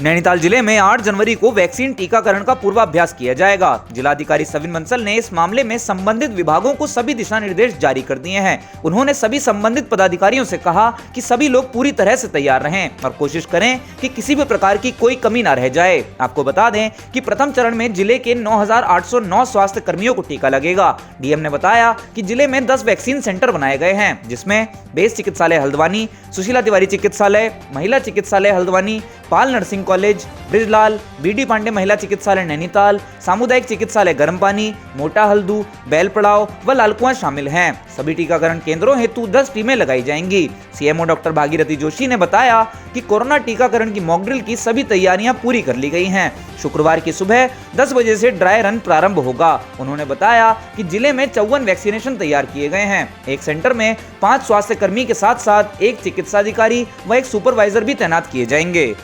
नैनीताल जिले में 8 जनवरी को वैक्सीन टीकाकरण का पूर्वाभ्यास किया जाएगा। जिलाधिकारी सविन बंसल ने इस मामले में संबंधित विभागों को सभी दिशा निर्देश जारी कर दिए हैं। उन्होंने सभी संबंधित पदाधिकारियों से कहा कि सभी लोग पूरी तरह से तैयार रहें और कोशिश करें कि किसी भी प्रकार की कोई कमी न रह जाए। आपको बता दें कि प्रथम चरण में जिले के 9,809 स्वास्थ्य कर्मियों को टीका लगेगा। डीएम ने बताया कि जिले में 10 वैक्सीन सेंटर बनाए गए हैं, जिसमें बेस चिकित्सालय हल्द्वानी, सुशीला तिवारी चिकित्सालय, महिला चिकित्सालय Haldwani, Pal nursing college, Brijlal, BD Pandey महिला चिकित्सालय नैनीताल, सामुदायिक चिकित्सालय गर्मपानी, मोटा हल्दू, बैलपड़ाव व लालकुआं शामिल हैं। सभी टीकाकरण केंद्रों हेतु 10 टीमें लगाई जाएंगी। सीएमओ डॉक्टर भागीरथी जोशी ने बताया कि कोरोना टीकाकरण की मॉक ड्रिल की सभी तैयारियां पूरी कर ली गई हैं। शुक्रवार की सुबह 10 बजे से ड्राई रन प्रारंभ होगा। उन्होंने बताया कि जिले में 54 वैक्सीनेशन तैयार किए गए हैं। एक सेंटर में 5 स्वास्थ्य कर्मी के साथ साथ एक चिकित्साधिकारी व एक सुपरवाइजर भी तैनात किए जाएंगे।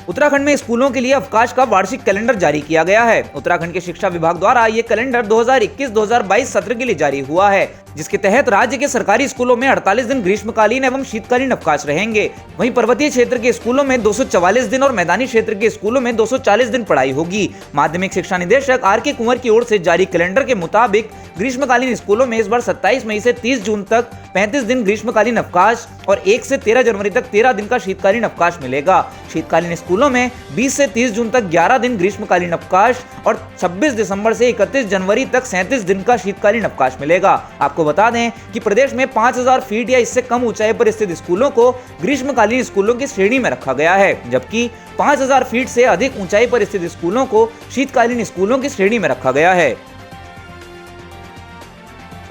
उत्तराखंड में स्कूलों के लिए अवकाश का वार्षिक कैलेंडर जारी किया गया है। उत्तराखंड के शिक्षा विभाग द्वारा ये कैलेंडर 2021-2022 सत्र के लिए जारी हुआ है, जिसके तहत राज्य के सरकारी स्कूलों में 48 दिन ग्रीष्मकालीन एवं शीतकालीन अवकाश रहेंगे। वहीं पर्वतीय क्षेत्र के स्कूलों में 244 दिन और मैदानी क्षेत्र के स्कूलों में 240 दिन पढ़ाई होगी। माध्यमिक शिक्षा निदेशक आर.के. कुंवर की ओर से जारी कैलेंडर के मुताबिक ग्रीष्मकालीन स्कूलों में इस बार 27 मई से 30 जून तक 35 दिन ग्रीष्मकालीन अवकाश और 1 से 13 जनवरी तक 13 दिन का शीतकालीन अवकाश मिलेगा। शीतकालीन स्कूलों में 20 से 30 जून तक 11 दिन ग्रीष्मकालीन अवकाश और 26 दिसंबर से 31 जनवरी तक 37 दिन का शीतकालीन अवकाश मिलेगा। आपको बता दें कि प्रदेश में 5000 फीट या इससे कम ऊंचाई पर स्थित स्कूलों को ग्रीष्मकालीन स्कूलों की श्रेणी में रखा गया है, जबकि 5000 फीट से अधिक ऊंचाई पर स्थित स्कूलों को शीतकालीन स्कूलों की श्रेणी में रखा गया है।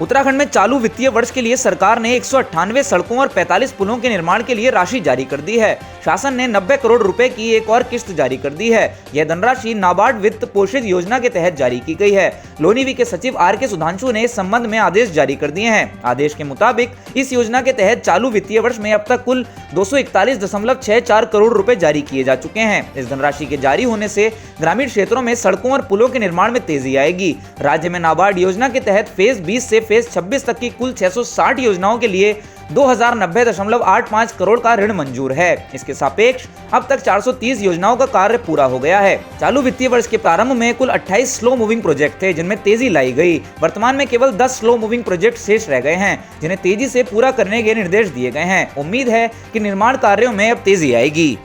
उत्तराखंड में चालू वित्तीय वर्ष के लिए सरकार ने 198 सड़कों और 45 पुलों के निर्माण के लिए राशि जारी कर दी है। शासन ने 90 करोड़ रुपए की एक और किस्त जारी कर दी है। यह धनराशि नाबार्ड वित्त पोषित योजना के तहत जारी की गई है। लोनीवी के सचिव आर.के. सुधांशु ने इस संबंध में आदेश जारी कर दिए हैं। आदेश के मुताबिक इस योजना के तहत चालू वित्तीय वर्ष में अब तक कुल 241.64 करोड़ रुपए जारी किए जा चुके हैं। इस धनराशि के जारी होने से ग्रामीण क्षेत्रों में सड़कों और पुलों के निर्माण में तेजी आएगी। राज्य में नाबार्ड योजना के तहत फेज 20 से फेज 26 तक की कुल 660 योजनाओं के लिए 2090.85 करोड़ का ऋण मंजूर है। इसके सापेक्ष अब तक 430 योजनाओं का कार्य पूरा हो गया है। चालू वित्तीय वर्ष के प्रारंभ में कुल 28 स्लो मूविंग प्रोजेक्ट थे, जिनमें तेजी लाई गई। वर्तमान में केवल 10 स्लो मूविंग प्रोजेक्ट शेष रह गए हैं, जिन्हें तेजी से पूरा करने के निर्देश दिए गए हैं। उम्मीद है कि निर्माण कार्यों में अब तेजी आएगी।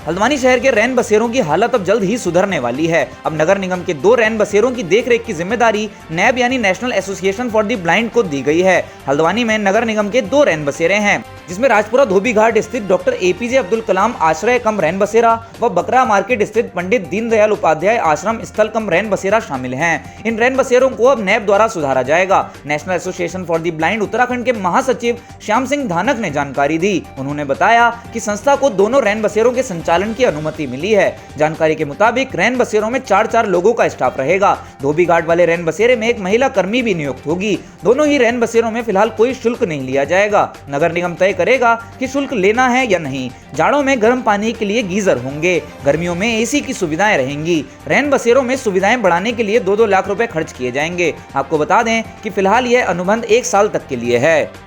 हल्द्वानी शहर के रैन बसेरों की हालत अब जल्द ही सुधरने वाली है। अब नगर निगम के 2 रैन बसेरों की देखरेख की जिम्मेदारी नैब यानी national association for the blind को दी गई है। हल्द्वानी में नगर निगम के 2 रैन बसेरे हैं, जिसमें राजपुरा धोबी घाट स्थित डॉक्टर एपीजे अब्दुल कलाम आश्रय कम रैन बसेरा व बकरा मार्केट स्थित पंडित दीनदयाल उपाध्याय आश्रम स्थल कम रैन बसेरा शामिल हैं। इन रैन बसेरों को अब नैब द्वारा सुधारा जाएगा। National association for the blind Uttarakhand के महासचिव श्याम सिंह धानक ने जानकारी दी। उन्होंने बताया कि संस्था को दोनों रैन बसेरों के संचालन की अनुमति मिली है। जानकारी के मुताबिक रैन बसेरों में 4-4 लोगों का स्टाफ रहेगा। धोबी घाट वाले रैन बसेरे में एक महिला कर्मी भी नियुक्त होगी। दोनों ही रैन बसेरों में फिलहाल कोई शुल्क नहीं लिया जाएगा। नगर निगम तय करेगा कि शुल्क लेना है या नहीं। जाड़ों में गर्म पानी के लिए गीजर होंगे, गर्मियों में एसी की सुविधाएं रहेंगी। रैन बसेरों में सुविधाएं बढ़ाने के लिए 2-2 लाख रुपए खर्च किए जाएंगे। आपको बता दें कि फिलहाल यह अनुबंध 1 साल तक के लिए है।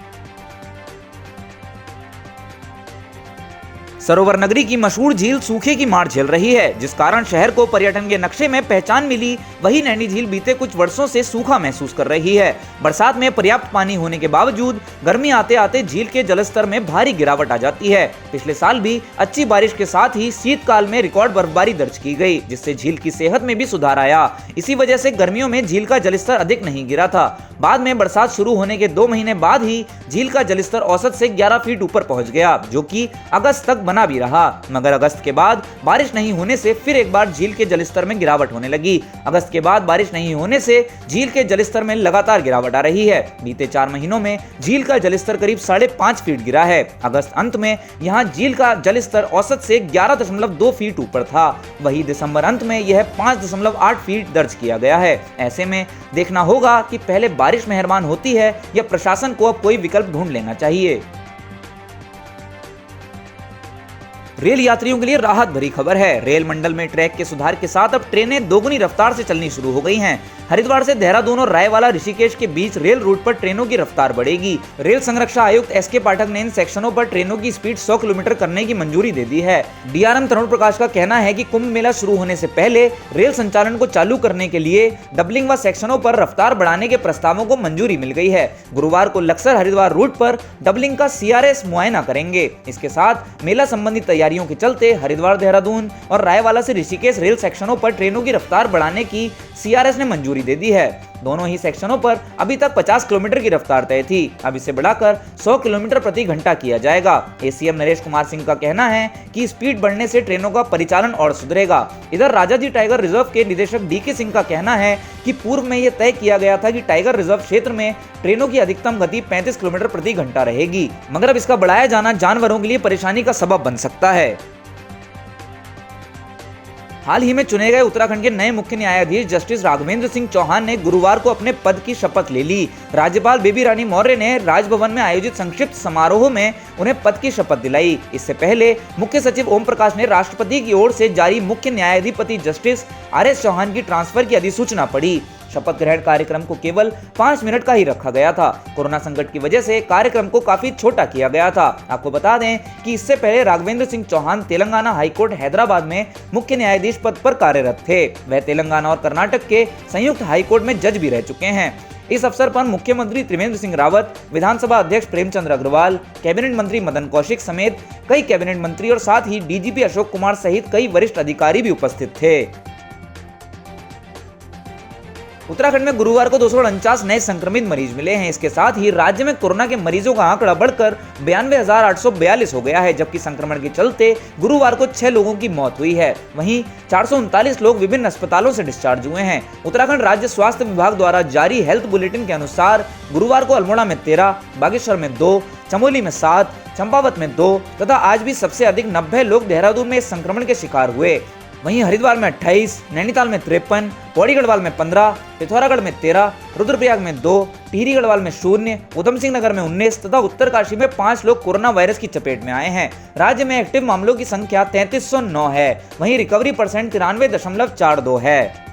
सरोवर नगरी की मशहूर झील सूखे की मार झेल रही है, जिस कारण शहर को पर्यटन के नक्शे में पहचान मिली। वही नैनी झील बीते कुछ वर्षों से सूखा महसूस कर रही है। बरसात में पर्याप्त पानी होने के बावजूद गर्मी आते आते झील के जलस्तर में भारी गिरावट आ जाती है। पिछले साल भी अच्छी बारिश के साथ ही शीतकाल में रिकॉर्ड बर्फबारी दर्ज की गई, जिससे झील की सेहत में भी सुधार आया। इसी वजह से गर्मियों में झील का जलस्तर अधिक नहीं गिरा था। बाद में बरसात शुरू होने के 2 महीने बाद ही झील का जलस्तर औसत से 11 फीट ऊपर पहुंच गया, जो कि अगस्त तक बना भी रहा। मगर अगस्त के बाद बारिश नहीं होने से फिर एक बार झील के जलस्तर में गिरावट होने लगी। अगस्त के बाद बारिश नहीं होने से झील के जलस्तर में लगातार गिरावट आ रही है। बीते 4 महीनों में झील का जलस्तर करीब 5.5 फीट गिरा है। अगस्त अंत में यहां झील का जलस्तर औसत से 11.2 फीट ऊपर था। वही दिसंबर अंत में यह 5.8 फीट दर्ज किया गया है। ऐसे में देखना होगा कि पहले बारिश मेहरबान होती है या प्रशासन को अब कोई विकल्प ढूंढ लेना चाहिए। रेल यात्रियों के लिए राहत भरी खबर है। रेल मंडल में ट्रैक के सुधार के साथ अब ट्रेनें दोगुनी रफ्तार से चलनी शुरू हो गई हैं। हरिद्वार से देहरादून और रायवाला ऋषिकेश के बीच रेल रूट पर ट्रेनों की रफ्तार बढ़ेगी। रेल संरक्षा आयुक्त एस.के. पाठक ने इन सेक्शनों पर ट्रेनों की स्पीड 100 किलोमीटर करने की मंजूरी दे दी है। डीआरएम तरुण प्रकाश का कहना है कि कुंभ मेला शुरू होने से पहले रेल संचालन को चालू करने के लिए डबलिंग व सेक्शनों पर रफ्तार बढ़ाने के प्रस्तावों को मंजूरी मिल गई है। गुरुवार को लक्सर हरिद्वार रूट पर डबलिंग का CRS मुआयना करेंगे। इसके साथ मेला संबंधी तैयारियों के चलते हरिद्वार देहरादून और रायवाला से ऋषिकेश रेल सेक्शनों पर ट्रेनों की रफ्तार बढ़ाने की CRS ने मंजूरी दे दी है। दोनों ही सेक्शनों पर अभी तक 50 किलोमीटर की रफ्तार तय थी। अब इसे बढ़ाकर 100 किलोमीटर प्रति घंटा किया जाएगा। ACM नरेश कुमार सिंह का कहना है कि स्पीड बढ़ने से ट्रेनों का परिचालन और सुधरेगा। इधर राजाजी टाइगर रिजर्व के निदेशक DK सिंह का कहना है कि पूर्व में यह तय किया गया था कि टाइगर रिजर्व क्षेत्र में ट्रेनों की अधिकतम गति 35 किलोमीटर प्रति घंटा रहेगी, मगर अब इसका बढ़ाया जाना जानवरों के लिए परेशानी का सबब बन सकता है। हाल ही में चुने गए उत्तराखंड के नए मुख्य न्यायाधीश जस्टिस राघवेंद्र सिंह चौहान ने गुरुवार को अपने पद की शपथ ले ली। राज्यपाल बेबी रानी मौर्य ने राजभवन में आयोजित संक्षिप्त समारोह में उन्हें पद की शपथ दिलाई। इससे पहले मुख्य सचिव ओम प्रकाश ने राष्ट्रपति की ओर से जारी मुख्य न्यायाधिपति जस्टिस RS चौहान की ट्रांसफर की अधिसूचना पढ़ी। शपथ ग्रहण कार्यक्रम को केवल 5 मिनट का ही रखा गया था। कोरोना संकट की वजह से कार्यक्रम को काफी छोटा किया गया था। आपको बता दें कि इससे पहले राघवेंद्र सिंह चौहान तेलंगाना हाईकोर्ट हैदराबाद में मुख्य न्यायाधीश पद पर कार्यरत थे। वह तेलंगाना और कर्नाटक के संयुक्त हाईकोर्ट में जज भी रह चुके हैं। इस अवसर पर मुख्यमंत्री त्रिवेंद्र सिंह रावत, विधानसभा अध्यक्ष प्रेमचंद अग्रवाल, कैबिनेट मंत्री मदन कौशिक समेत कई कैबिनेट मंत्री और साथ ही DGP अशोक कुमार सहित कई वरिष्ठ अधिकारी भी उपस्थित थे। उत्तराखंड में गुरुवार को 249 नए संक्रमित मरीज मिले हैं। इसके साथ ही राज्य में कोरोना के मरीजों का आंकड़ा बढ़कर 92,842 हो गया है, जबकि संक्रमण के चलते गुरुवार को 6 लोगों की मौत हुई है। वहीं 439 लोग विभिन्न अस्पतालों से डिस्चार्ज हुए हैं। उत्तराखंड राज्य स्वास्थ्य विभाग द्वारा जारी हेल्थ बुलेटिन के अनुसार गुरुवार को अल्मोड़ा में 13, बागेश्वर में 2, चमोली में 7, चंपावत में 2 तथा आज भी सबसे अधिक 90 लोग देहरादून में इस संक्रमण के शिकार हुए। वहीं हरिद्वार में 28, नैनीताल में 53, पौड़ी गढ़वाल में 15, पिथौरागढ़ में 13, रुद्रप्रयाग में 2, टिहरी गढ़वाल में 0, उधम सिंह नगर में 19 तथा उत्तरकाशी में 5 लोग कोरोना वायरस की चपेट में आए हैं। राज्य में एक्टिव मामलों की संख्या 3309 है। वहीं रिकवरी % 93.42 है।